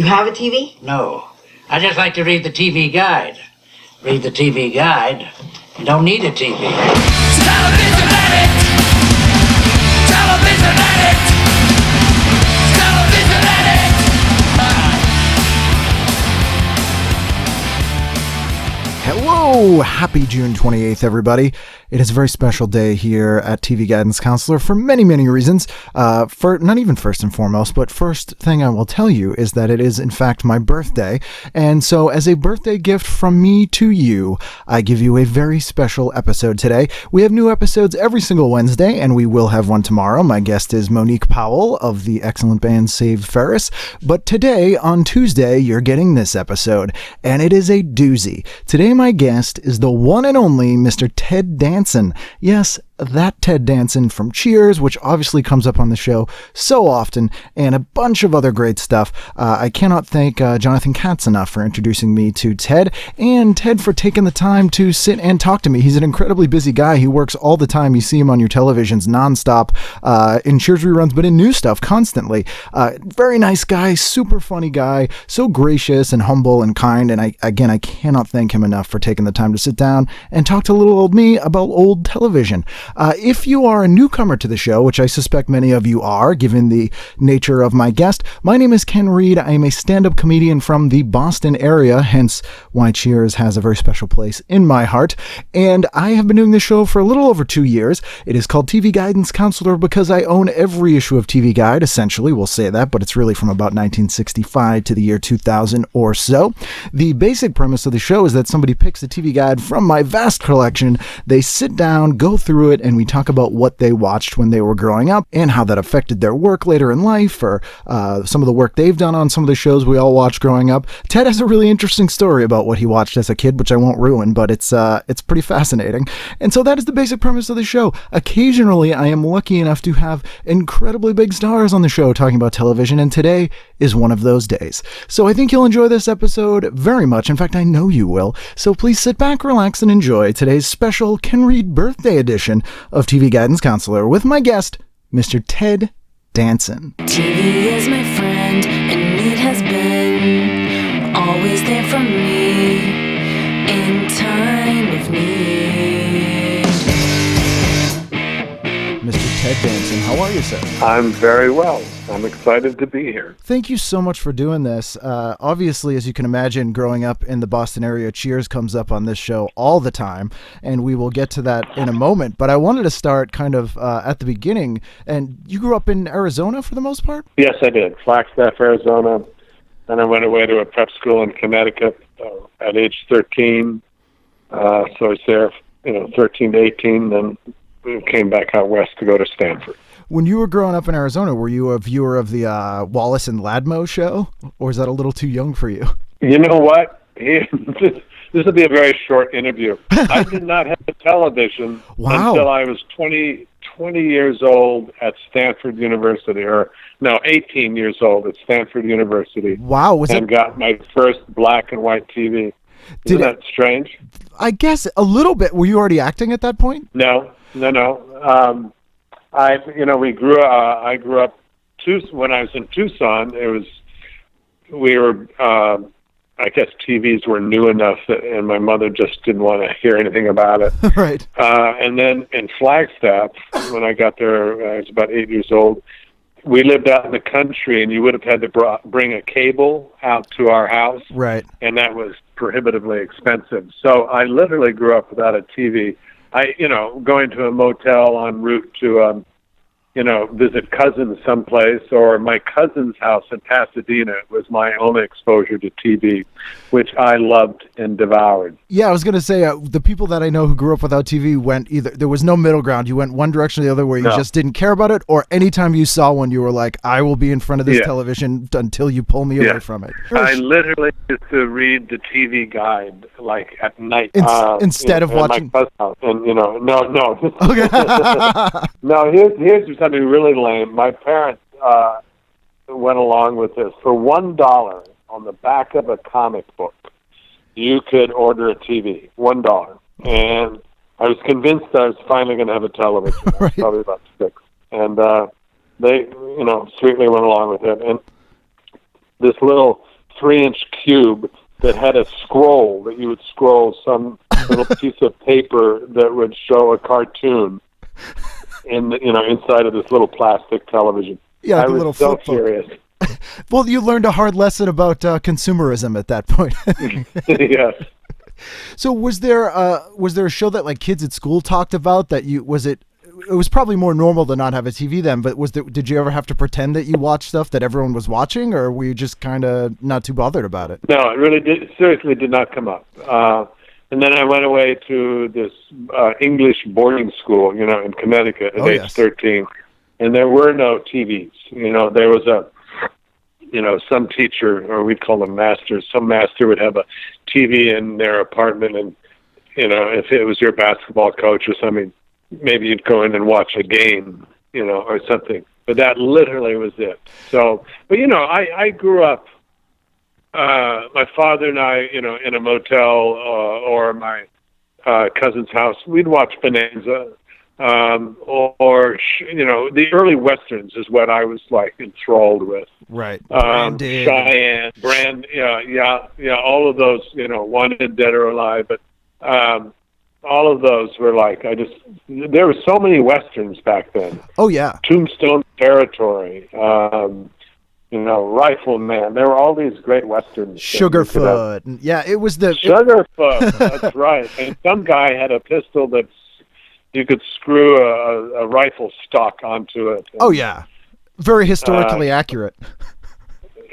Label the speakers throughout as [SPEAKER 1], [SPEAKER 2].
[SPEAKER 1] You have a TV?
[SPEAKER 2] No. I just like to read the TV guide. Read the TV guide. You don't need a TV. Television addict! Television addict! Television addict!
[SPEAKER 3] Hello! Happy June 28th, everybody. It is a very special day here at TV Guidance Counselor for many, many reasons. For not even first and foremost, but first thing I will tell you is that it is, in fact, my birthday. And so as a birthday gift from me to you, I give you a very special episode today. We have new episodes every single Wednesday, and we will have one tomorrow. My guest is Monique Powell of the excellent band Saved Ferris. But today, on Tuesday, you're getting this episode, and it is a doozy. Today, my guest is the one and only Mr. Ted Danson. Yes, that Ted Danson from Cheers, which obviously comes up on the show so often, and a bunch of other great stuff. I cannot thank Jonathan Katz enough for introducing me to Ted, and Ted for taking the time to sit and talk to me. He's an incredibly busy guy. He works all the time. You see him on your televisions nonstop, in Cheers reruns, but in new stuff constantly. Very nice guy, super funny guy, so gracious and humble and kind, and I cannot thank him enough for taking the time to sit down and talk to little old me about old television. If you are a newcomer to the show, which I suspect many of you are, given the nature of my guest, my name is Ken Reed. I am a stand-up comedian from the Boston area, hence why Cheers has a very special place in my heart. And I have been doing this show for a little over 2 years. It is called TV Guidance Counselor because I own every issue of TV Guide, essentially. We'll say that, but it's really from about 1965 to the year 2000 or so. The basic premise of the show is that somebody picks a TV Guide from my vast collection. They sit down, go through it, and we talk about what they watched when they were growing up and how that affected their work later in life, or some of the work they've done on some of the shows we all watched growing up. Ted has a really interesting story about what he watched as a kid, which I won't ruin, but it's pretty fascinating. And so that is the basic premise of the show. Occasionally, I am lucky enough to have incredibly big stars on the show talking about television, and today is one of those days. So I think you'll enjoy this episode very much. In fact, I know you will. So please sit back, relax, and enjoy today's special Ken Reed birthday edition of TV Guidance Counselor with my guest, Mr. Ted Danson.
[SPEAKER 4] TV is my friend, and it has been always there for me in time of need.
[SPEAKER 3] Mr. Ted Danson, how are you, sir?
[SPEAKER 5] I'm very well. I'm excited to be here.
[SPEAKER 3] Thank you so much for doing this. Obviously, as you can imagine, growing up in the Boston area, Cheers comes up on this show all the time, and we will get to that in a moment. But I wanted to start kind of at the beginning. And you grew up in Arizona for the most part?
[SPEAKER 5] Yes, I did. Flagstaff, Arizona. Then I went away to a prep school in Connecticut at age 13. So I was there, 13 to 18. Then we came back out west to go to Stanford.
[SPEAKER 3] When you were growing up in Arizona, were you a viewer of the Wallace and Ladmo show, or is that a little too young for you?
[SPEAKER 5] You know what? This will be a very short interview. I did not have a television until I was 20 years old at Stanford University, 18 years old at Stanford University.
[SPEAKER 3] Wow.
[SPEAKER 5] Got my first black and white TV. Isn't that strange?
[SPEAKER 3] I guess a little bit. Were you already acting at that point?
[SPEAKER 5] No. I grew up when I was in Tucson. I guess TVs were new enough and my mother just didn't want to hear anything about it.
[SPEAKER 3] Right.
[SPEAKER 5] And then in Flagstaff, when I got there, I was about 8 years old. We lived out in the country, and you would have had to bring a cable out to our house. Right. And that was prohibitively expensive. So I literally grew up without a TV. Going to a motel en route to, visit cousins someplace, or my cousin's house in Pasadena was my only exposure to TV, which I loved and devoured.
[SPEAKER 3] Yeah, I was going to say, the people that I know who grew up without TV went there was no middle ground. You went one direction or the other where you just didn't care about it, or anytime you saw one, you were like, I will be in front of this television until you pull me away from it.
[SPEAKER 5] I literally used to read the TV guide, like, at night.
[SPEAKER 3] Instead of watching...
[SPEAKER 5] No. Okay. No, here's something really lame. My parents went along with this. For $1 on the back of a comic book, you could order a TV. $1. And I was convinced I was finally going to have a television. I was probably about 6. And they, sweetly went along with it. And this little 3-inch cube that had a scroll that you would scroll some little piece of paper that would show a cartoon inside of this little plastic television.
[SPEAKER 3] Yeah, like
[SPEAKER 5] I was so curious.
[SPEAKER 3] Well, you learned a hard lesson about consumerism at that point.
[SPEAKER 5] Yes.
[SPEAKER 3] So was there a show that like kids at school talked about that it was probably more normal to not have a TV then, but did you ever have to pretend that you watched stuff that everyone was watching, or were you just kind of not too bothered about it?
[SPEAKER 5] No, it really seriously did not come up. And then I went away to this English boarding school, in Connecticut at age 13, and there were no TVs. There was some teacher, or we'd call them masters. Some master would have a TV in their apartment, and if it was your basketball coach or something, maybe you'd go in and watch a game, or something. But that literally was it. So, but I grew up. My father and I, in a motel or my cousin's house, we'd watch Bonanza, or the early westerns is what I was like enthralled with.
[SPEAKER 3] Right.
[SPEAKER 5] Cheyenne, all of those, Wanted, Dead or Alive, but all of those were like, there were so many westerns back then.
[SPEAKER 3] Oh yeah.
[SPEAKER 5] Tombstone Territory, Rifleman. There were all these great westerns.
[SPEAKER 3] Sugarfoot. Yeah, it was the
[SPEAKER 5] Sugarfoot. That's right. And some guy had a pistol that you could screw a rifle stock onto it.
[SPEAKER 3] Oh yeah, very historically accurate.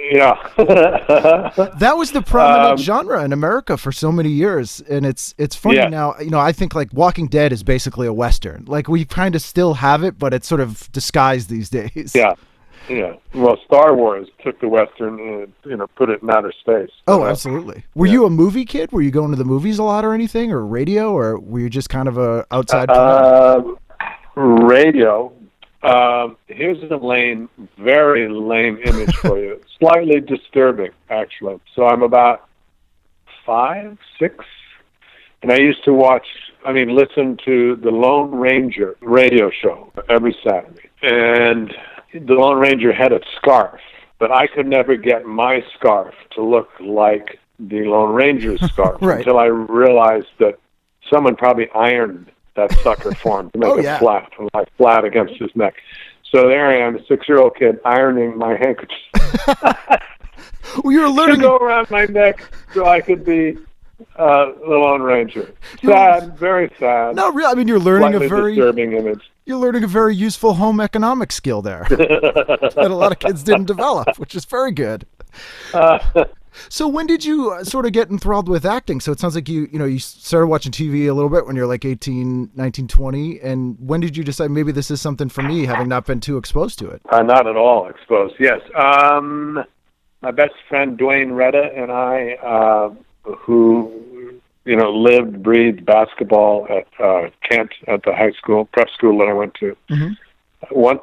[SPEAKER 5] Yeah.
[SPEAKER 3] That was the prominent genre in America for so many years, and it's funny now. I think like Walking Dead is basically a western. Like we kind of still have it, but it's sort of disguised these days.
[SPEAKER 5] Yeah. Yeah. Well, Star Wars took the western and put it in outer space.
[SPEAKER 3] Oh, absolutely. Were you a movie kid? Were you going to the movies a lot or anything, or radio, or were you just kind of a outside?
[SPEAKER 5] Radio. Here's a very lame image for you. Slightly disturbing, actually. So I'm about 5, 6, and I used to listen to the Lone Ranger radio show every Saturday. And the Lone Ranger had a scarf, but I could never get my scarf to look like the Lone Ranger's scarf until I realized that someone probably ironed that sucker for him to make it flat against his neck. So there I am, a 6-year-old kid, ironing my handkerchief.
[SPEAKER 3] Well, you were learning
[SPEAKER 5] to go around my neck so I could be the Lone Ranger. Sad, very sad.
[SPEAKER 3] No, really. I mean, you're learning a very
[SPEAKER 5] disturbing image.
[SPEAKER 3] You're learning a very useful home economic skill there that a lot of kids didn't develop, which is very good. So when did you sort of get enthralled with acting? So it sounds like you started watching TV a little bit when you're like 18, 19, 20. And when did you decide maybe this is something for me, having not been too exposed to it?
[SPEAKER 5] Not at all exposed, yes. My best friend Dwayne Retta and I, who lived, breathed basketball at Kent, at the high school, prep school that I went to. Mm-hmm.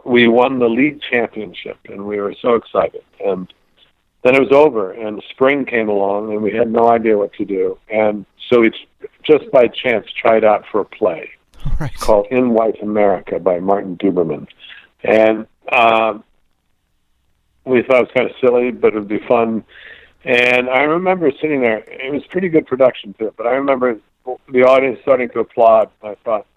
[SPEAKER 5] We won the league championship, and we were so excited. And then it was over, and spring came along, and we had no idea what to do. And so we just by chance tried out for a play called In White America by Martin Duberman. And we thought it was kind of silly, but it would be fun. And I remember sitting there. It was pretty good production, too. But I remember the audience starting to applaud. I thought,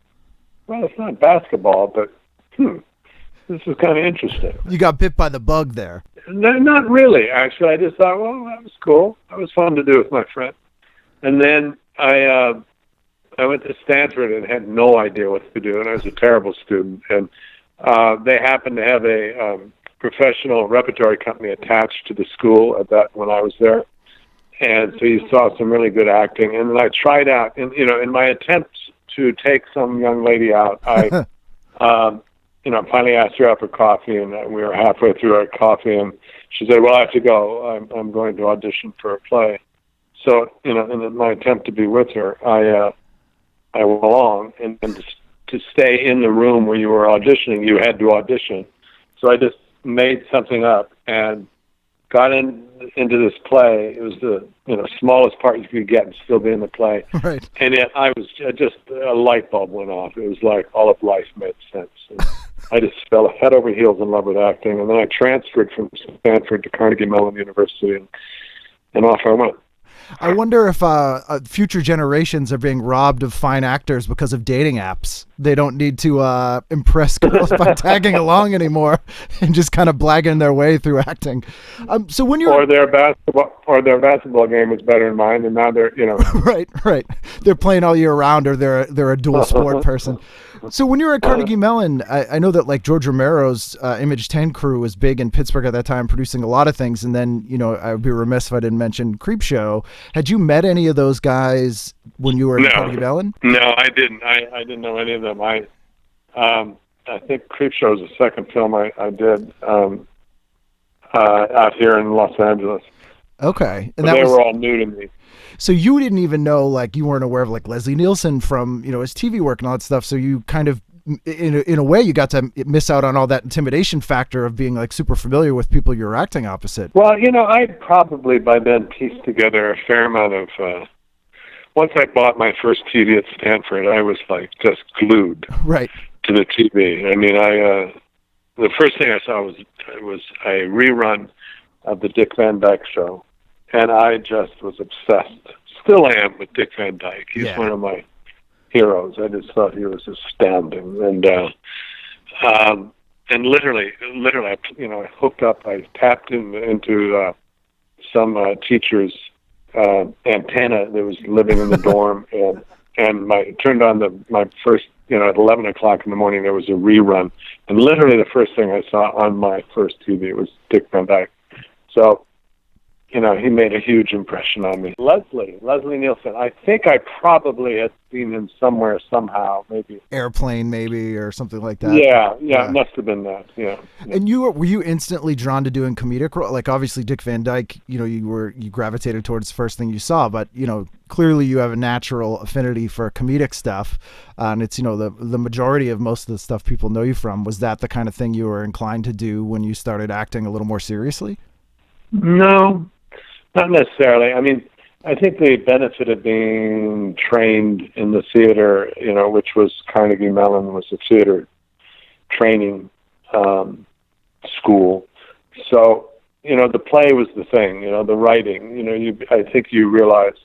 [SPEAKER 5] well, it's not basketball, but this is kind of interesting.
[SPEAKER 3] You got bit by the bug there.
[SPEAKER 5] No, not really, actually. I just thought, well, that was cool. That was fun to do with my friend. And then I went to Stanford and had no idea what to do, and I was a terrible student. And they happened to have a professional repertory company attached to the school when I was there. And so you saw some really good acting. And then I tried out, in my attempt to take some young lady out, I finally asked her out for coffee, and we were halfway through our coffee, and she said, well, I have to go. I'm going to audition for a play. So, in my attempt to be with her, I went along, and to stay in the room where you were auditioning, you had to audition. So I just made something up and got into this play. It was the smallest part you could get and still be in the play.
[SPEAKER 3] Right.
[SPEAKER 5] And yet I was just a light bulb went off. It was like all of life made sense. And I just fell head over heels in love with acting. And then I transferred from Stanford to Carnegie Mellon University and and off I went.
[SPEAKER 3] I wonder if future generations are being robbed of fine actors because of dating apps. They don't need to impress girls by tagging along anymore and just kind of blagging their way through acting. So when you're
[SPEAKER 5] or their basketball game was better than mine, and now they're
[SPEAKER 3] right. They're playing all year round, or they're a dual sport person. So when you were at Carnegie Mellon, I know that like George Romero's Image 10 crew was big in Pittsburgh at that time, producing a lot of things. And then, I would be remiss if I didn't mention Creepshow. Had you met any of those guys when you were at Carnegie Mellon?
[SPEAKER 5] No, I didn't. I didn't know any of them. I think Creepshow was the second film I did out here in Los Angeles.
[SPEAKER 3] Okay.
[SPEAKER 5] And they were all new to me.
[SPEAKER 3] So you didn't even know, like, you weren't aware of like Leslie Nielsen from, his TV work and all that stuff. So you kind of, in a way, you got to miss out on all that intimidation factor of being like super familiar with people you're acting opposite.
[SPEAKER 5] Well, I'd probably by then pieced together a fair amount of, once I bought my first TV at Stanford, I was like just glued to the TV. I mean, the first thing I saw was a rerun of the Dick Van Dyke Show. And I just was obsessed. Still am with Dick Van Dyke. He's one of my heroes. I just thought he was astounding. And literally, I hooked up. I tapped into some teacher's antenna that was living in the dorm, and turned on my first. At 11 o'clock in the morning, there was a rerun, and literally the first thing I saw on my first TV was Dick Van Dyke. So. He made a huge impression on me. Leslie Nielsen. I think I probably had seen him somewhere, somehow, maybe.
[SPEAKER 3] Airplane, maybe, or something like that.
[SPEAKER 5] Yeah, it must have been that, yeah.
[SPEAKER 3] And were you instantly drawn to doing comedic role? Like, obviously, Dick Van Dyke, you gravitated towards the first thing you saw, but, clearly you have a natural affinity for comedic stuff. And it's, the majority of most of the stuff people know you from. Was that the kind of thing you were inclined to do when you started acting a little more seriously?
[SPEAKER 5] No. Not necessarily. I mean, I think the benefit of being trained in the theater, which was Carnegie Mellon was a theater training school. So, the play was the thing, the writing. I think you realize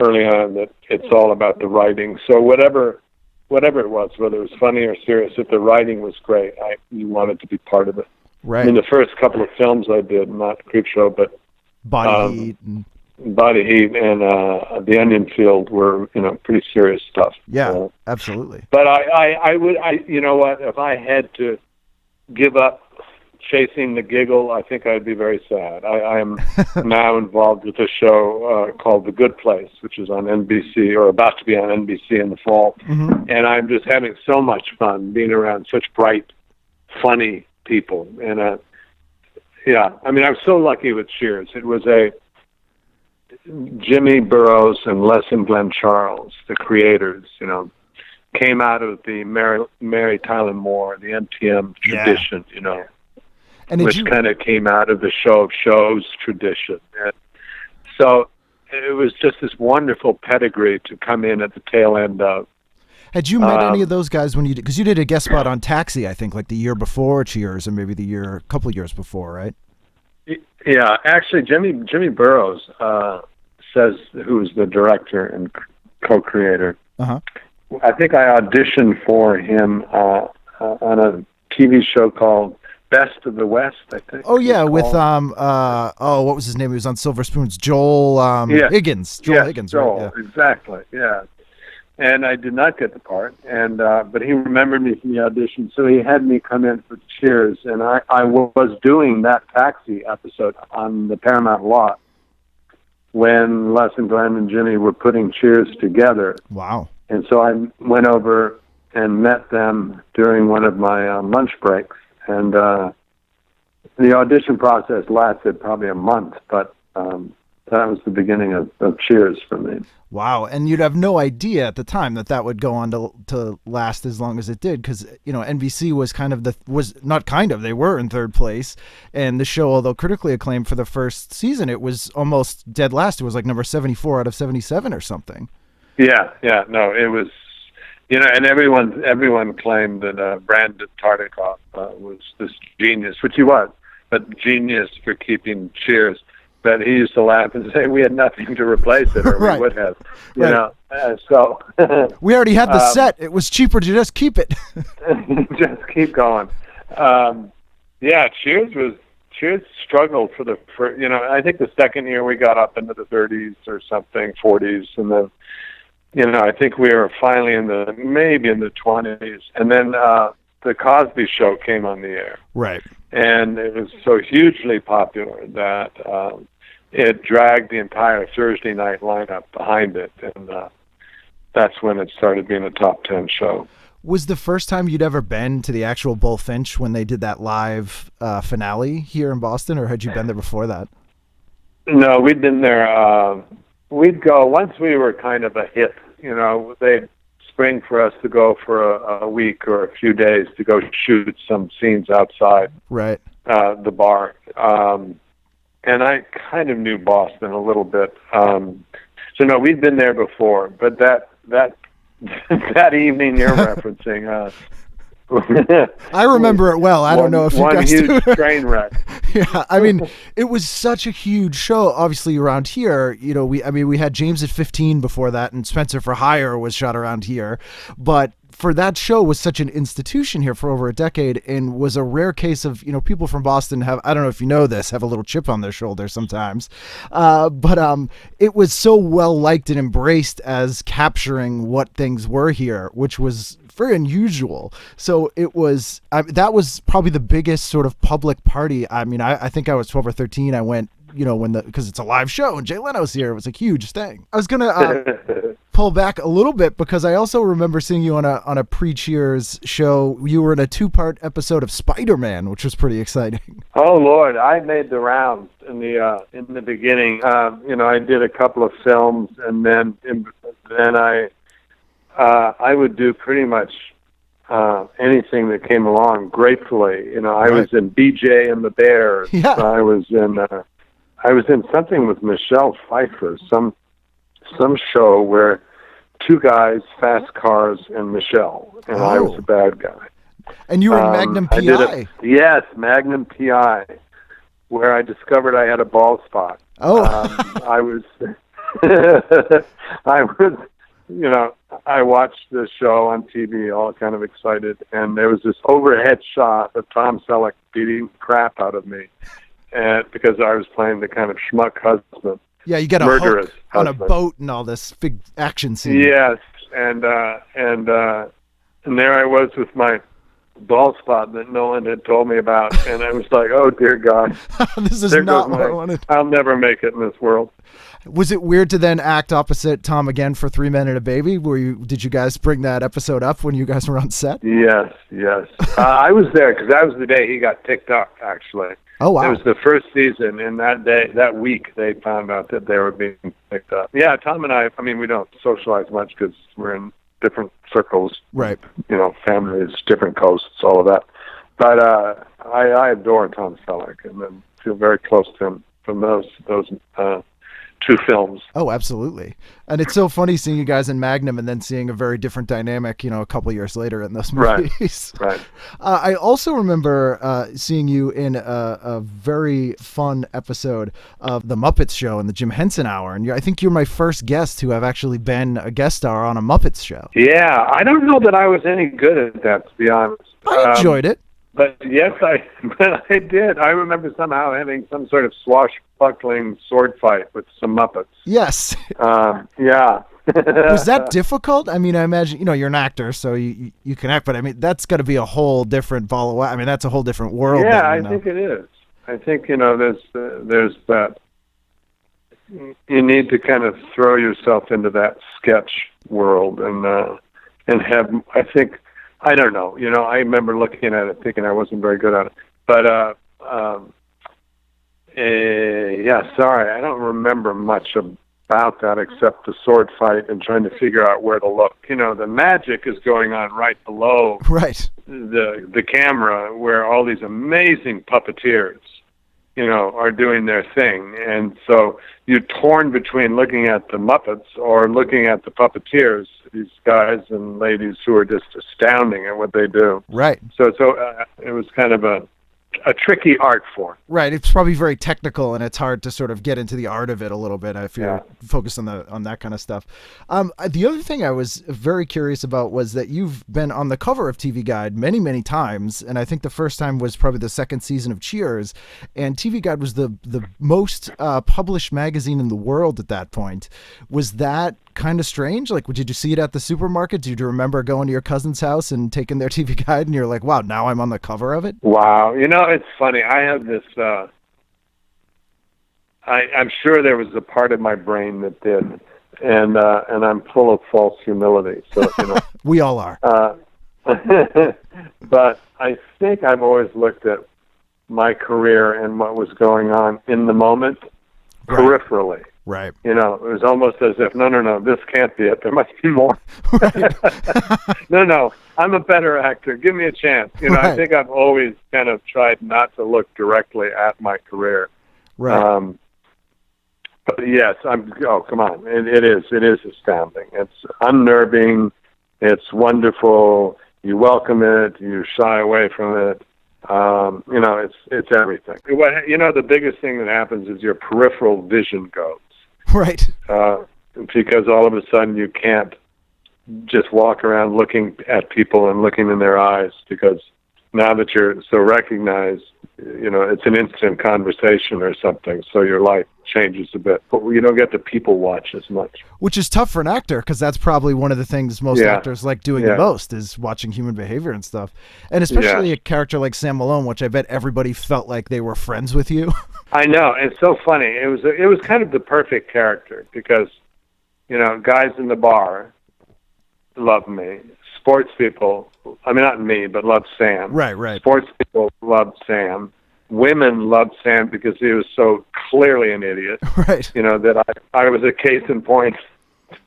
[SPEAKER 5] early on that it's all about the writing. So whatever it was, whether it was funny or serious, if the writing was great, you wanted to be part of it.
[SPEAKER 3] Right.
[SPEAKER 5] I mean, the first couple of films I did, not Creepshow, but
[SPEAKER 3] Body Heat and
[SPEAKER 5] The Onion Field were pretty serious stuff.
[SPEAKER 3] Yeah, absolutely.
[SPEAKER 5] But I would if I had to give up chasing the giggle, I think I'd be very sad. I am now involved with a show called The Good Place, which is on NBC or about to be on NBC in the fall, and I'm just having so much fun being around such bright, funny people and. Yeah, I mean, I was so lucky with Cheers. It was Jimmy Burrows and Les and Glenn Charles, the creators, came out of the Mary Tyler Moore, the MTM tradition, and which kind of came out of the Show of Shows tradition. And so it was just this wonderful pedigree to come in at the tail end of.
[SPEAKER 3] Had you met any of those guys when you did? Because you did a guest spot on Taxi, I think, like the year before Cheers, or maybe a couple of years before, right?
[SPEAKER 5] Yeah, actually, Jimmy Burrows who's the director and co-creator. I think I auditioned for him on a TV show called Best of the West, I think.
[SPEAKER 3] Oh yeah, with what was his name? He was on Silver Spoons. Joel Higgins. Higgins,
[SPEAKER 5] Joel,
[SPEAKER 3] right? Yeah.
[SPEAKER 5] Exactly. Yeah. And I did not get the part, and but he remembered me from the audition, so he had me come in for Cheers, and I was doing that Taxi episode on the Paramount lot when Les and Glenn and Jimmy were putting Cheers together.
[SPEAKER 3] Wow.
[SPEAKER 5] And so I went over and met them during one of my lunch breaks, and the audition process lasted probably a month, but that was the beginning of Cheers for me.
[SPEAKER 3] Wow. And you'd have no idea at the time that would go on to last as long as it did, because, NBC was they were in third place. And the show, although critically acclaimed for the first season, it was almost dead last. It was like number 74 out of 77 or something.
[SPEAKER 5] Yeah. No, it was, and everyone claimed that Brandon Tartifkof was this genius, which he was, but genius for keeping Cheers But he used to laugh and say we had nothing to replace it, or
[SPEAKER 3] Right.
[SPEAKER 5] we would have, you
[SPEAKER 3] Right.
[SPEAKER 5] know. So
[SPEAKER 3] we already had the set. It was cheaper to just keep it.
[SPEAKER 5] just keep going. Yeah, Cheers struggled for you know, I think the second year we got up into the 30s or something, 40s, and then, you know, I think we were finally maybe in the 20s, and then the Cosby Show came on the air.
[SPEAKER 3] Right.
[SPEAKER 5] And it was so hugely popular that it dragged the entire Thursday night lineup behind it, and that's when it started being a top 10 show.
[SPEAKER 3] Was the first time you'd ever been to the actual Bullfinch when they did that live finale here in Boston, or had you been there before that?
[SPEAKER 5] No, we'd been there. We'd go once we were kind of a hit. You know, they'd spring for us to go for a week or a few days to go shoot some scenes outside
[SPEAKER 3] right.
[SPEAKER 5] The bar. And I kind of knew Boston a little bit. So no, we'd been there before, but that that evening you're referencing,
[SPEAKER 3] I remember it well. I don't know if you guys do.
[SPEAKER 5] One huge train wreck.
[SPEAKER 3] Yeah, I mean, it was such a huge show. Obviously, around here, you know, we had James at 15 before that, and Spencer for Hire was shot around here. But for that show was such an institution here for over a decade, and was a rare case of, you know, people from Boston have, I don't know if you know this, have a little chip on their shoulder sometimes. But it was so well liked and embraced as capturing what things were here, which was very unusual. So it was, that was probably the biggest sort of public party. I mean, I think I was 12 or 13. I went, you know, because it's a live show and Jay Leno's here. It was a huge thing. I was going to pull back a little bit because I also remember seeing you on a pre-Cheers show. You were in a 2-part episode of Spider-Man, which was pretty exciting.
[SPEAKER 5] Oh Lord, I made the rounds in the beginning. You know, I did a couple of films, and then I would do pretty much anything that came along. Gratefully, you know, I was in BJ and the Bears.
[SPEAKER 3] Yeah.
[SPEAKER 5] I was in something with Michelle Pfeiffer, some show where two guys, fast cars, and Michelle, and I was the bad guy.
[SPEAKER 3] And you were in Magnum P.I.
[SPEAKER 5] Yes, Magnum P.I., where I discovered I had a bald spot.
[SPEAKER 3] Oh.
[SPEAKER 5] I was, you know, I watched the show on TV, all kind of excited, and there was this overhead shot of Tom Selleck beating the crap out of me, and because I was playing the kind of schmuck husband.
[SPEAKER 3] Yeah, you get a
[SPEAKER 5] murderous
[SPEAKER 3] hook on a
[SPEAKER 5] husband.
[SPEAKER 3] boat and all this big action scene.
[SPEAKER 5] Yes, and there I was with my bald spot that no one had told me about, and I was like, oh dear God,
[SPEAKER 3] This is
[SPEAKER 5] there
[SPEAKER 3] not
[SPEAKER 5] goes
[SPEAKER 3] what I wanted.
[SPEAKER 5] I'll never make it in this world.
[SPEAKER 3] Was it weird to then act opposite Tom again for 3 Men and a Baby? Did you guys bring that episode up when you guys were on set?
[SPEAKER 5] Yes. I was there because that was the day he got picked up, actually.
[SPEAKER 3] Oh, wow.
[SPEAKER 5] It was the first season, and that week, they found out that they were being picked up. Yeah, Tom and I mean, we don't socialize much because we're in different circles.
[SPEAKER 3] Right.
[SPEAKER 5] You know, families, different coasts, all of that. But I adore Tom Selleck, and then feel very close to him from those 2 films.
[SPEAKER 3] Oh, absolutely. And it's so funny seeing you guys in Magnum and then seeing a very different dynamic, you know, a couple years later in those movies.
[SPEAKER 5] Right.
[SPEAKER 3] I also remember seeing you in a very fun episode of The Muppets Show in the Jim Henson Hour. And I think you're my first guest who have actually been a guest star on a Muppets show.
[SPEAKER 5] Yeah, I don't know that I was any good at that, to be honest.
[SPEAKER 3] I enjoyed it.
[SPEAKER 5] But yes, I did. I remember somehow having some sort of swashbuckling sword fight with some Muppets.
[SPEAKER 3] Yes.
[SPEAKER 5] Yeah.
[SPEAKER 3] Was that difficult? I mean, I imagine, you know, you're an actor, so you can act, but I mean, that's got to be a whole different ball of wax. I mean, that's a whole different world.
[SPEAKER 5] Yeah,
[SPEAKER 3] then,
[SPEAKER 5] I
[SPEAKER 3] you know.
[SPEAKER 5] think it is. I think, you know, there's that. You need to kind of throw yourself into that sketch world and have, I think, I don't know. You know, I remember looking at it thinking I wasn't very good at it. But, yeah, sorry, I don't remember much about that except the sword fight and trying to figure out where to look. You know, the magic is going on right below the camera where all these amazing puppeteers, you know, are doing their thing. And so you're torn between looking at the Muppets or looking at the puppeteers, these guys and ladies who are just astounding at what they do.
[SPEAKER 3] Right.
[SPEAKER 5] So it was kind of a a tricky art form.
[SPEAKER 3] Right. It's probably very technical, and it's hard to sort of get into the art of it a little bit if you're focused on that kind of stuff. The other thing I was very curious about was that you've been on the cover of TV Guide many, many times, and I think the first time was probably the second season of Cheers, and TV Guide was the most published magazine in the world at that point. Was that kind of strange? Like, did you see it at the supermarket? Do you remember going to your cousin's house and taking their TV Guide and you're like, wow, now I'm on the cover of it?
[SPEAKER 5] Wow. It's funny. I have this, I'm sure there was a part of my brain that did, and I'm full of false humility. So,
[SPEAKER 3] we all are.
[SPEAKER 5] But I think I've always looked at my career and what was going on in the moment peripherally.
[SPEAKER 3] Right.
[SPEAKER 5] It was almost as if, no, this can't be it. There must be more. Right. No, I'm a better actor. Give me a chance. I think I've always kind of tried not to look directly at my career.
[SPEAKER 3] Right.
[SPEAKER 5] But yes, come on. It is astounding. It's unnerving. It's wonderful. You welcome it. You shy away from it. It's everything. The biggest thing that happens is your peripheral vision goes.
[SPEAKER 3] Right.
[SPEAKER 5] Because all of a sudden you can't just walk around looking at people and looking in their eyes, because now that you're so recognized, it's an instant conversation or something, so your life changes a bit. But you don't get to people watch as much.
[SPEAKER 3] Which is tough for an actor, because that's probably one of the things most actors like doing the most, is watching human behavior and stuff. And especially a character like Sam Malone, which I bet everybody felt like they were friends with you.
[SPEAKER 5] I know. It's so funny. It was kind of the perfect character, because, guys in the bar love me. Sports people, not me, but love Sam.
[SPEAKER 3] Right.
[SPEAKER 5] Sports people loved Sam. Women loved Sam because he was so clearly an idiot.
[SPEAKER 3] Right.
[SPEAKER 5] That I was a case in point.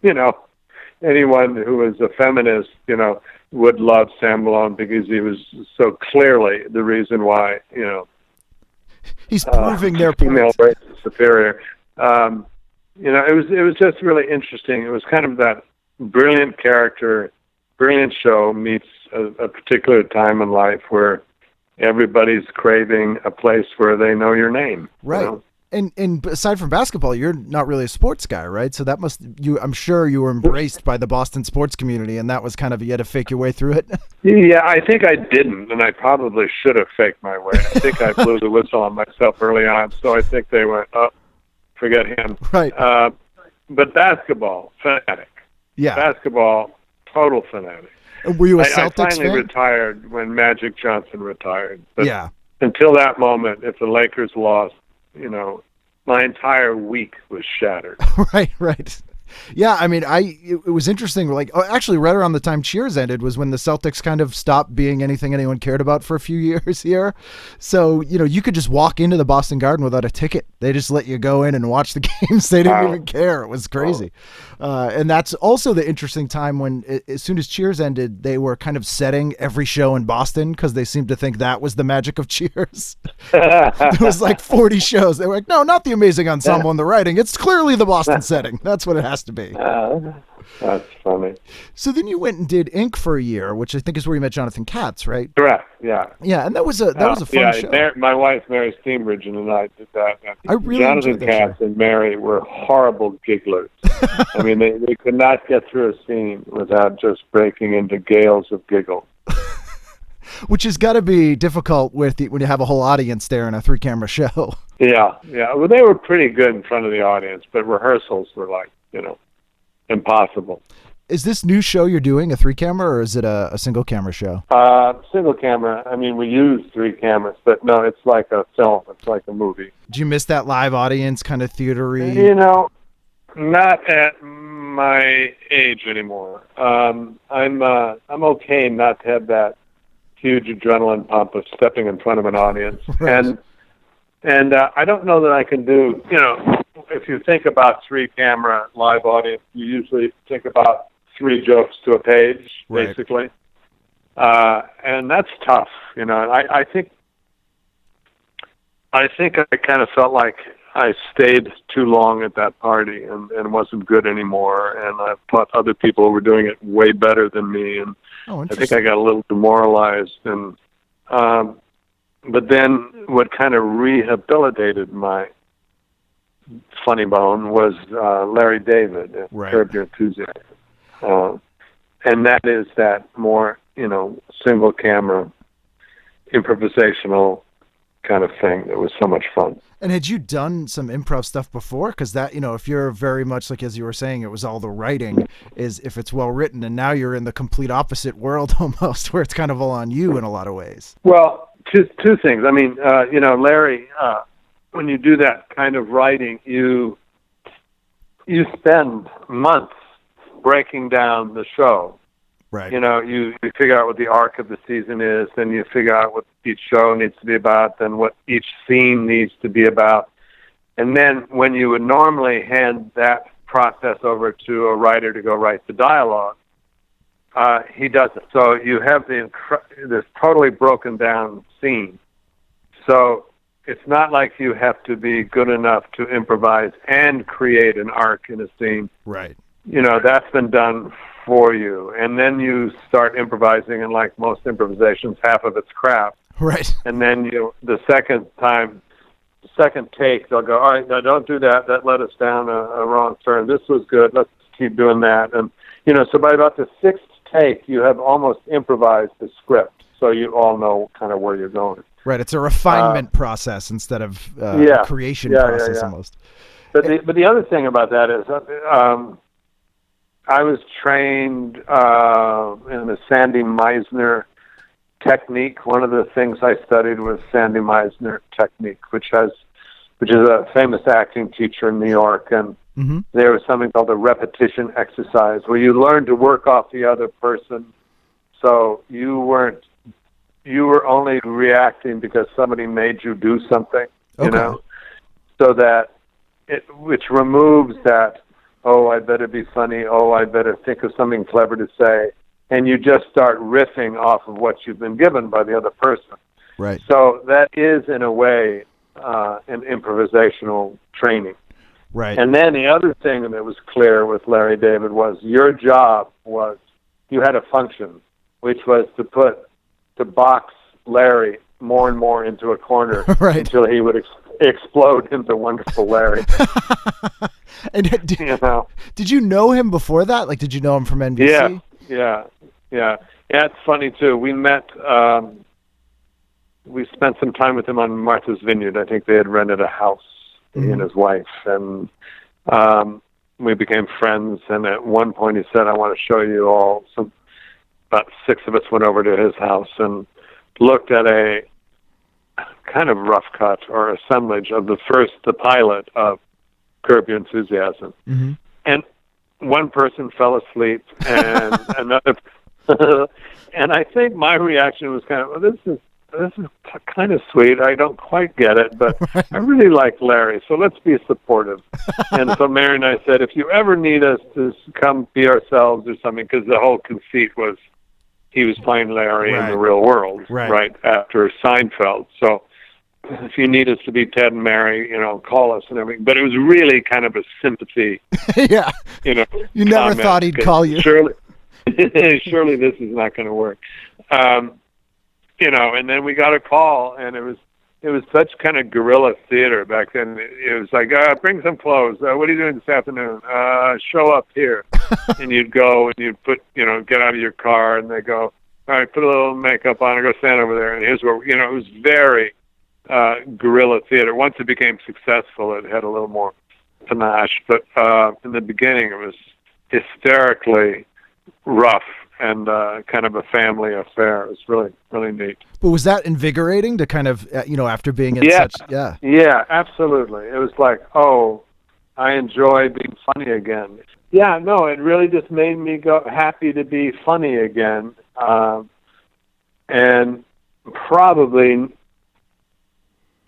[SPEAKER 5] Anyone who was a feminist, would love Sam Malone because he was so clearly the reason why,
[SPEAKER 3] he's proving their
[SPEAKER 5] female
[SPEAKER 3] point.
[SPEAKER 5] race is superior. It was just really interesting. It was kind of that brilliant character, brilliant show meets a particular time in life where everybody's craving a place where they know your name.
[SPEAKER 3] Right. And aside from basketball, you're not really a sports guy, right? So that I'm sure you were embraced by the Boston sports community, and that was kind of, you had to fake your way through it.
[SPEAKER 5] Yeah, I think I didn't, and I probably should have faked my way. I think I blew the whistle on myself early on, so I think they went, forget him.
[SPEAKER 3] Right.
[SPEAKER 5] But basketball, fanatic.
[SPEAKER 3] Yeah.
[SPEAKER 5] Basketball, total fanatic.
[SPEAKER 3] Were you a Celtics
[SPEAKER 5] I finally
[SPEAKER 3] fan?
[SPEAKER 5] retired when Magic Johnson retired. But
[SPEAKER 3] yeah.
[SPEAKER 5] Until that moment, if the Lakers lost, my entire week was shattered.
[SPEAKER 3] Right. Yeah, it was interesting. Actually, right around the time Cheers ended was when the Celtics kind of stopped being anything anyone cared about for a few years here. So, you could just walk into the Boston Garden without a ticket. They just let you go in and watch the games. They didn't even care. It was crazy. And that's also the interesting time when, as soon as Cheers ended, they were kind of setting every show in Boston because they seemed to think that was the magic of Cheers. There was 40 shows. They were like, no, not the amazing ensemble and the writing. It's clearly the Boston setting. That's what it has to be.
[SPEAKER 5] That's funny.
[SPEAKER 3] So then you went and did Ink for a year, which I think is where you met Jonathan Katz, right?
[SPEAKER 5] Correct. Yeah.
[SPEAKER 3] Yeah, and that was a fun show.
[SPEAKER 5] My wife Mary Steenbridge and I did that.
[SPEAKER 3] I really
[SPEAKER 5] Jonathan Katz and Mary were horrible gigglers. They could not get through a scene without just breaking into gales of giggle.
[SPEAKER 3] Which has got to be difficult when you have a whole audience there in a 3-camera show.
[SPEAKER 5] Yeah. Well, they were pretty good in front of the audience, but rehearsals were impossible.
[SPEAKER 3] Is this new show you're doing a 3-camera, or is it a single camera show?
[SPEAKER 5] Single camera. We use 3 cameras, but no, it's like a film. It's like a movie.
[SPEAKER 3] Do you miss that live audience kind of theatery?
[SPEAKER 5] Not at my age anymore. I'm okay not to have that huge adrenaline pump of stepping in front of an audience. Right. And I don't know that I can do, if you think about 3-camera live audience, you usually think about 3 jokes to a page, basically. And that's tough, and I think I kind of felt like I stayed too long at that party and wasn't good anymore, and I thought other people were doing it way better than me, and I think I got a little demoralized, and but then what kind of rehabilitated my funny bone was Larry David, Curb Your Enthusiasm. And that is that more, single camera, improvisational kind of thing that was so much fun.
[SPEAKER 3] And had you done some improv stuff before? Because that, if you're very much like, as you were saying, it was all the writing is if it's well written, and now you're in the complete opposite world almost, where it's kind of all on you in a lot of ways.
[SPEAKER 5] Well, two things. I mean, Larry, when you do that kind of writing, you spend months breaking down the show.
[SPEAKER 3] Right.
[SPEAKER 5] You figure out what the arc of the season is, then you figure out what each show needs to be about, then what each scene needs to be about. And then when you would normally hand that process over to a writer to go write the dialogue, he doesn't. So you have this totally broken down scene. So it's not like you have to be good enough to improvise and create an arc in a scene.
[SPEAKER 3] Right.
[SPEAKER 5] That's been done for you. And then you start improvising, and like most improvisations, half of it's crap.
[SPEAKER 3] Right.
[SPEAKER 5] And then the second take, they'll go, all right, no, don't do that. That led us down a wrong turn. This was good. Let's keep doing that. And, so by about the sixth take, you have almost improvised the script. So you all know kind of where you're going.
[SPEAKER 3] Right. It's a refinement process instead of a creation process almost.
[SPEAKER 5] But the other thing about that is I was trained in the Sandy Meisner technique. One of the things I studied was Sandy Meisner technique, which is a famous acting teacher in New York. And there was something called a repetition exercise, where you learn to work off the other person. So you were only reacting because somebody made you do something, so that which removes that, oh, I better be funny, oh, I better think of something clever to say, and you just start riffing off of what you've been given by the other person.
[SPEAKER 3] Right.
[SPEAKER 5] So that is, in a way, an improvisational training.
[SPEAKER 3] Right.
[SPEAKER 5] And then the other thing that was clear with Larry David was your job was, you had a function, which was to box Larry more and more into a corner until he would explode into wonderful Larry.
[SPEAKER 3] And did you know him before that? Like, did you know him from NBC?
[SPEAKER 5] Yeah. It's funny too. We met. We spent some time with him on Martha's Vineyard. I think they had rented a house, he and his wife, and we became friends. And at one point, he said, "I want to show you all." So about 6 of us went over to his house and looked at a kind of rough cut or assemblage of the pilot of Curb Your Enthusiasm. And one person fell asleep, and another, and I think my reaction was kind of, well, this is kind of sweet. I don't quite get it, but I really like Larry, so let's be supportive. And so Mary and I said, if you ever need us to come be ourselves or something, because the whole conceit was he was playing Larry in the real world right after Seinfeld. So if you need us to be Ted and Mary, call us and everything. But it was really kind of a sympathy.
[SPEAKER 3] Yeah. You never thought he'd call you.
[SPEAKER 5] Surely this is not going to work. And then we got a call, and it was such kind of guerrilla theater back then. It was like, bring some clothes. What are you doing this afternoon? Show up here. And you'd go and you'd get out of your car, and they go, all right, put a little makeup on and go stand over there. And here's where, it was very guerrilla theater. Once it became successful, it had a little more panache. But in the beginning, it was hysterically rough and kind of a family affair. It was really, really neat.
[SPEAKER 3] But was that invigorating to kind of, after being in such... Yeah.
[SPEAKER 5] Yeah, absolutely. It was like, oh, I enjoy being funny again. Yeah, no, it really just made me happy to be funny again. And probably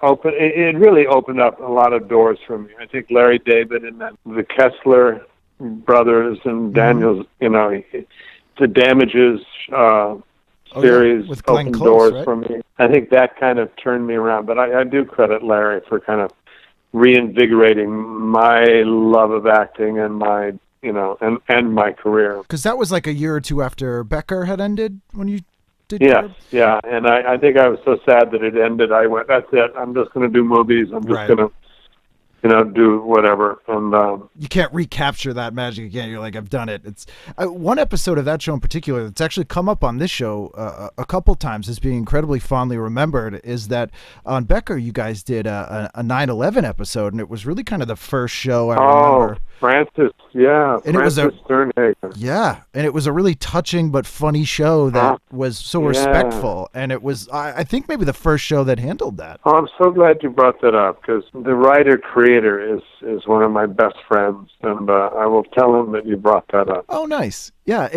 [SPEAKER 5] it really opened up a lot of doors for me. I think Larry David and then the Kessler brothers and Daniels, the Damages series opened doors for me. I think that kind of turned me around. But I do credit Larry for kind of reinvigorating my love of acting and my, and my career.
[SPEAKER 3] Because that was like a year or two after Becker had ended when you did
[SPEAKER 5] Yes,
[SPEAKER 3] Curb?
[SPEAKER 5] yeah, and I think I was so sad that it ended. I went, that's it. I'm just going to do movies. I'm just going to, do whatever. And
[SPEAKER 3] you can't recapture that magic again. You're like, I've done it. It's one episode of that show in particular that's actually come up on this show a couple times as being incredibly fondly remembered is that on Becker, you guys did a 9/11 episode, and it was really kind of the first show I remember.
[SPEAKER 5] Francis, yeah.
[SPEAKER 3] And
[SPEAKER 5] Francis
[SPEAKER 3] it was
[SPEAKER 5] Sternhagen.
[SPEAKER 3] Yeah, and it was a really touching but funny show that was so respectful, and it was, I think, maybe the first show that handled that.
[SPEAKER 5] Oh, I'm so glad you brought that up, because the writer-creator is one of my best friends, and I will tell him that you brought that up.
[SPEAKER 3] Oh, nice. Yeah,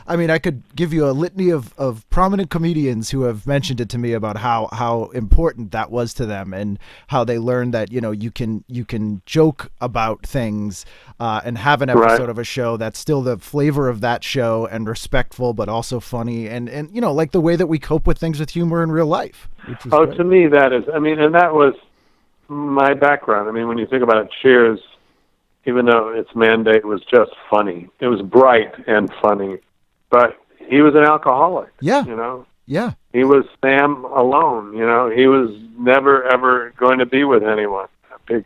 [SPEAKER 3] I could give you a litany of prominent comedians who have mentioned it to me about how important that was to them and how they learned that, you can joke about things and have an episode of a show that's still the flavor of that show and respectful, but also funny and like the way that we cope with things with humor in real life. Great.
[SPEAKER 5] To me, that is, and that was my background. When you think about it, Cheers, even though its mandate was just funny, it was bright and funny, but he was an alcoholic.
[SPEAKER 3] Yeah. Yeah.
[SPEAKER 5] He was Sam Malone, he was never ever going to be with anyone. And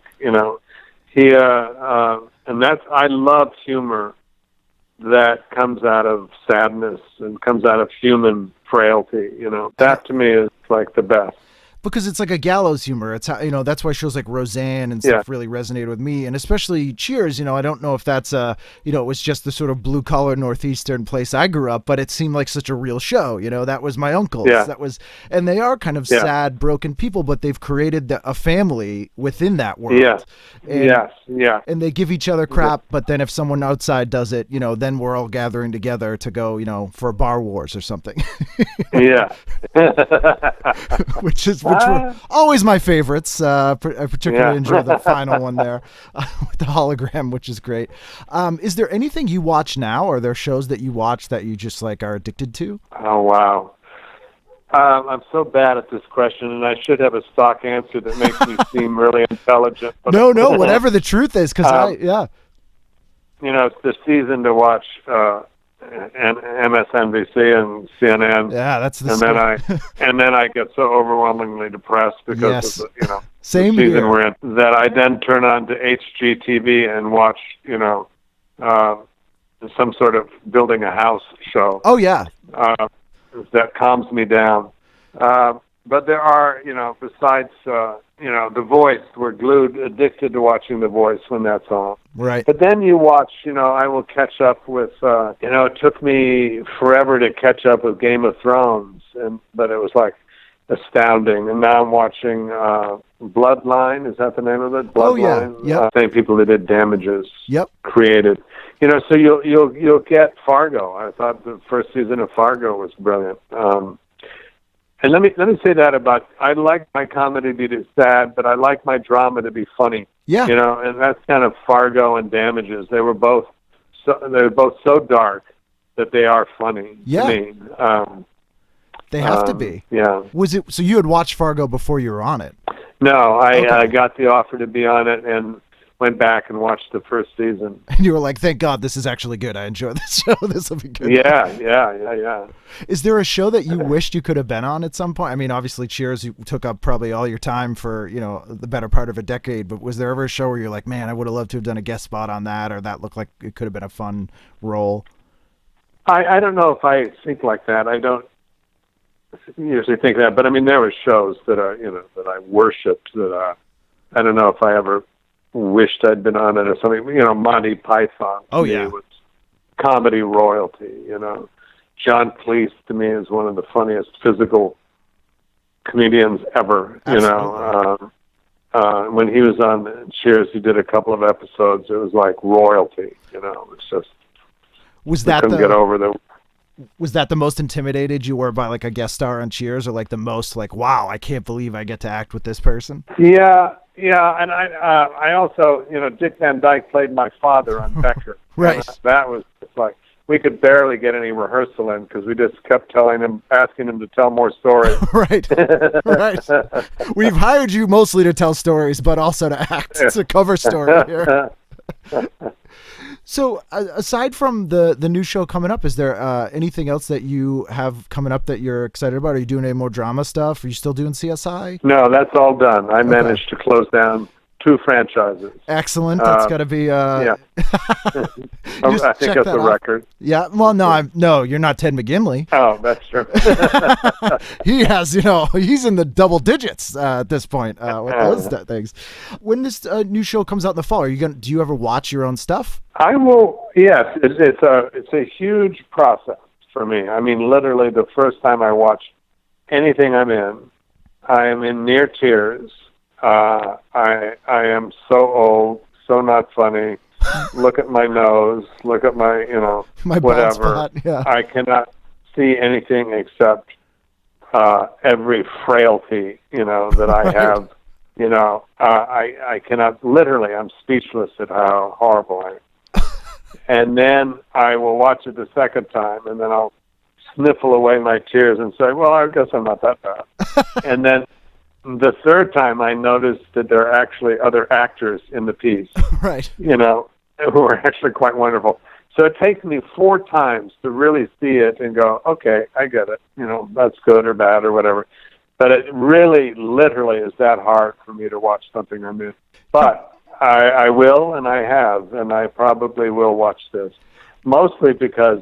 [SPEAKER 5] I love humor that comes out of sadness and comes out of human frailty, that to me is like the best.
[SPEAKER 3] Because it's like a gallows humor. It's how, that's why shows like Roseanne and stuff really resonated with me, and especially Cheers. I don't know if that's it was just the sort of blue collar northeastern place I grew up, but it seemed like such a real show. That was my uncle's.
[SPEAKER 5] Yeah.
[SPEAKER 3] And they are kind of sad, broken people, but they've created a family within that world.
[SPEAKER 5] Yeah.
[SPEAKER 3] And, And they give each other crap, but then if someone outside does it, then we're all gathering together to go, for bar wars or something.
[SPEAKER 5] Yeah.
[SPEAKER 3] which were always my favorites. I particularly enjoy the final one there with the hologram, which is great. Is there anything you watch now? Are there shows that you watch that you just are addicted to?
[SPEAKER 5] Oh, wow. I'm so bad at this question, and I should have a stock answer that makes me seem really intelligent. But
[SPEAKER 3] no, whatever the truth is, because
[SPEAKER 5] it's the season to watch and MSNBC and CNN.
[SPEAKER 3] Yeah, that's the
[SPEAKER 5] and then I get so overwhelmingly depressed because of the
[SPEAKER 3] Same
[SPEAKER 5] the season
[SPEAKER 3] here.
[SPEAKER 5] we're in that I then turn on to HGTV and watch some sort of building a house show.
[SPEAKER 3] Oh yeah,
[SPEAKER 5] that calms me down. But there are besides The Voice, we're addicted to watching The Voice when that's on.
[SPEAKER 3] Right.
[SPEAKER 5] But then you watch, I will catch up with, it took me forever to catch up with Game of Thrones, but it was astounding. And now I'm watching Bloodline. Is that the name of it? Bloodline.
[SPEAKER 3] Oh yeah.
[SPEAKER 5] Same people that did Damages.
[SPEAKER 3] Yep.
[SPEAKER 5] Created. So you'll get Fargo. I thought the first season of Fargo was brilliant. And let me say that about, I like my comedy to be sad, but I like my drama to be funny.
[SPEAKER 3] Yeah.
[SPEAKER 5] And that's kind of Fargo and Damages. They were both so dark that they are funny to me.
[SPEAKER 3] They have to be.
[SPEAKER 5] Yeah.
[SPEAKER 3] Was it so you had watched Fargo before you were on it?
[SPEAKER 5] No, I got the offer to be on it and went back and watched the first season.
[SPEAKER 3] And you were like, thank God this is actually good. I enjoy this show. This will be good.
[SPEAKER 5] Yeah.
[SPEAKER 3] Is there a show that you wished you could have been on at some point? Obviously Cheers, you took up probably all your time for, the better part of a decade, but was there ever a show where you're like, man, I would have loved to have done a guest spot on that, or that looked like it could have been a fun role?
[SPEAKER 5] I don't know if I think like that. I don't usually think that, but there were shows that that I worshipped that I don't know if I ever wished I'd been on it or something. Monty Python to me was comedy royalty. John Cleese to me is one of the funniest physical comedians ever.
[SPEAKER 3] Absolutely.
[SPEAKER 5] When he was on Cheers, he did a couple of episodes. It was like royalty. It's just couldn't get over the.
[SPEAKER 3] Was that the most intimidated you were by a guest star on Cheers, or the most wow, I can't believe I get to act with this person?
[SPEAKER 5] Yeah, and I also, Dick Van Dyke played my father on Becker.
[SPEAKER 3] Right.
[SPEAKER 5] That was we could barely get any rehearsal in because we just kept asking him to tell more stories.
[SPEAKER 3] Right. We've hired you mostly to tell stories, but also to act. It's a cover story here. So aside from the new show coming up, is there anything else that you have coming up that you're excited about? Are you doing any more drama stuff? Are you still doing CSI?
[SPEAKER 5] No, that's all done. I managed to close down 2 franchises.
[SPEAKER 3] Excellent. That's got to be.
[SPEAKER 5] Yeah. I think that's a record.
[SPEAKER 3] Yeah. Well, no, you're not Ted McGinley.
[SPEAKER 5] Oh, that's true.
[SPEAKER 3] He has, he's in the double digits at this point with those things. When this new show comes out in the fall, do you ever watch your own stuff?
[SPEAKER 5] I will. Yes, it's a huge process for me. I mean, literally, the first time I watch anything I'm in, I am in near tears. I am so old, so not funny. Look at my nose. Look at my,
[SPEAKER 3] my
[SPEAKER 5] whatever.
[SPEAKER 3] Spot, yeah.
[SPEAKER 5] I cannot see anything except every frailty, that I have. I cannot. Literally, I'm speechless at how horrible I am. And then I will watch it the second time, and then I'll sniffle away my tears and say, "Well, I guess I'm not that bad." And then the third time, I noticed that there are actually other actors in the piece,
[SPEAKER 3] right?
[SPEAKER 5] Who are actually quite wonderful. So it takes me 4 times to really see it and go, okay, I get it. That's good or bad or whatever. But it really, literally is that hard for me to watch something I'm in. But I will, and I have, and I probably will watch this. Mostly because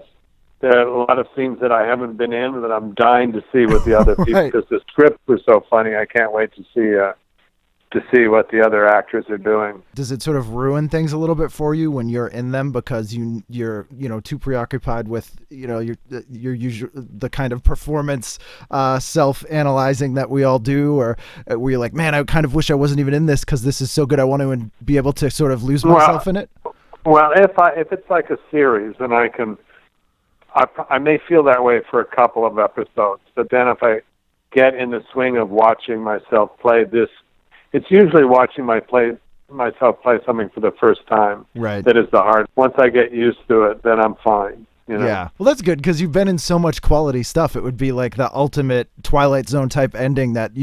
[SPEAKER 5] there are a lot of scenes that I haven't been in that I'm dying to see with the other people,
[SPEAKER 3] right.
[SPEAKER 5] because the script was so funny. I can't wait to see what the other actors are doing.
[SPEAKER 3] Does it sort of ruin things a little bit for you when you're in them because you're too preoccupied with your usual the kind of performance self-analyzing that we all do, or where you're like, man, I kind of wish I wasn't even in this because this is so good. I want to be able to sort of lose myself in it.
[SPEAKER 5] Well, if it's like a series, then I may feel that way for a couple of episodes, but then if I get in the swing of watching myself play this, it's usually watching myself play something for the first time.
[SPEAKER 3] Right. That
[SPEAKER 5] is the hard. Once I get used to it, then I'm fine.
[SPEAKER 3] Yeah. Well, that's good because you've been in so much quality stuff. It would be like the ultimate Twilight Zone type ending that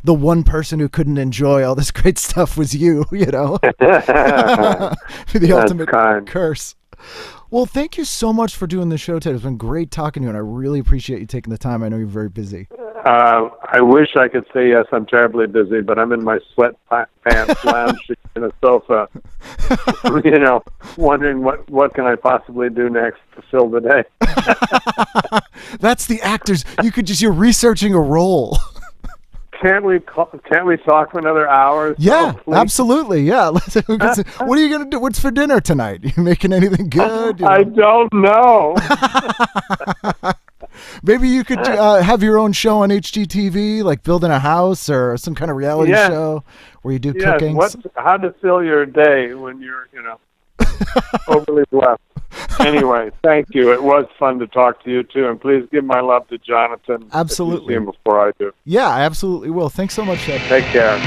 [SPEAKER 3] the one person who couldn't enjoy all this great stuff was you, The ultimate curse. Well, thank you so much for doing the show, Ted. It's been great talking to you, and I really appreciate you taking the time. I know you're very busy.
[SPEAKER 5] I wish I could say yes, I'm terribly busy, but I'm in my sweatpants lounging in a sofa, wondering what can I possibly do next to fill the day.
[SPEAKER 3] That's the actors. You're researching a role.
[SPEAKER 5] Can't we talk for another hour?
[SPEAKER 3] Yeah, absolutely. Yeah. What are you going to do? What's for dinner tonight? You making anything good?
[SPEAKER 5] I don't know.
[SPEAKER 3] Maybe you could have your own show on HGTV, like building a house or some kind of reality show where you do cooking.
[SPEAKER 5] How to fill your day when you're, overly blessed. Anyway, thank you. It was fun to talk to you, too. And please give my love to Jonathan.
[SPEAKER 3] Absolutely.
[SPEAKER 5] If you see him before I do.
[SPEAKER 3] Yeah, I absolutely will. Thanks so much, Ted.
[SPEAKER 5] Take care.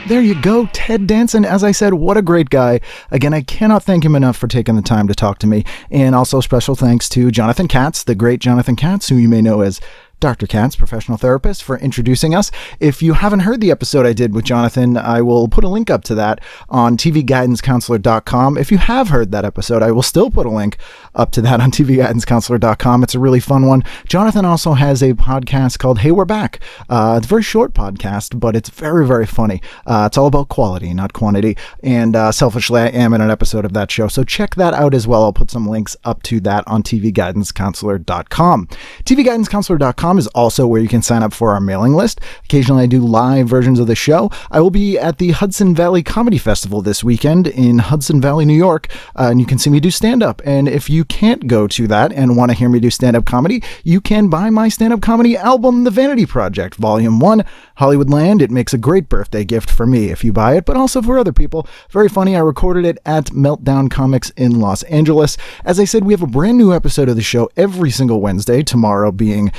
[SPEAKER 3] There you go, Ted Danson. As I said, what a great guy. Again, I cannot thank him enough for taking the time to talk to me. And also special thanks to Jonathan Katz, the great Jonathan Katz, who you may know as Dr. Katz, professional therapist, for introducing us. If you haven't heard the episode I did with Jonathan, I will put a link up to that on tvguidancecounselor.com. If you have heard that episode, I will still put a link up to that on tvguidancecounselor.com. It's a really fun one. Jonathan also has a podcast called Hey, We're Back. It's a very short podcast, but it's very, very funny. It's all about quality, not quantity. And selfishly, I am in an episode of that show. So check that out as well. I'll put some links up to that on tvguidancecounselor.com. tvguidancecounselor.com is also where you can sign up for our mailing list. Occasionally I do live versions of the show. I will be at the Hudson Valley Comedy Festival this weekend in Hudson Valley, New York, and you can see me do stand-up. And if you can't go to that and want to hear me do stand-up comedy, you can buy my stand-up comedy album, The Vanity Project, Volume 1, Hollywoodland. It makes a great birthday gift for me if you buy it, but also for other people. Very funny. I recorded it at Meltdown Comics in Los Angeles. As I said, we have a brand new episode of the show every single Wednesday, tomorrow being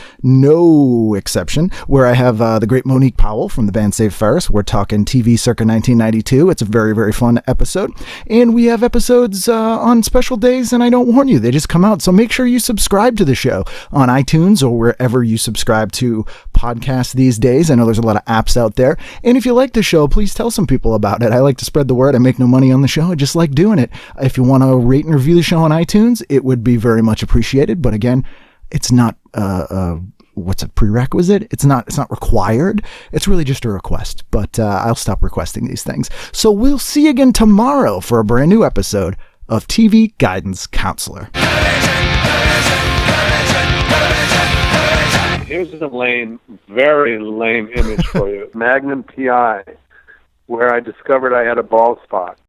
[SPEAKER 3] no exception, where I have the great Monique Powell from the band Save Ferris. We're talking TV circa 1992. It's a very, very fun episode. And we have episodes on special days, and I don't warn you, they just come out. So make sure you subscribe to the show on iTunes or wherever you subscribe to podcasts these days. I know there's a lot of apps out there. And if you like the show, please tell some people about it. I like to spread the word. I make no money on the show. I just like doing it. If you want to rate and review the show on iTunes, it would be very much appreciated. But again, it's not what's a prerequisite? It's not required. It's really just a request. But I'll stop requesting these things. So we'll see you again tomorrow for a brand new episode of TV Guidance Counselor.
[SPEAKER 5] Here's a very lame image for you. Magnum P.I., where I discovered I had a bald spot.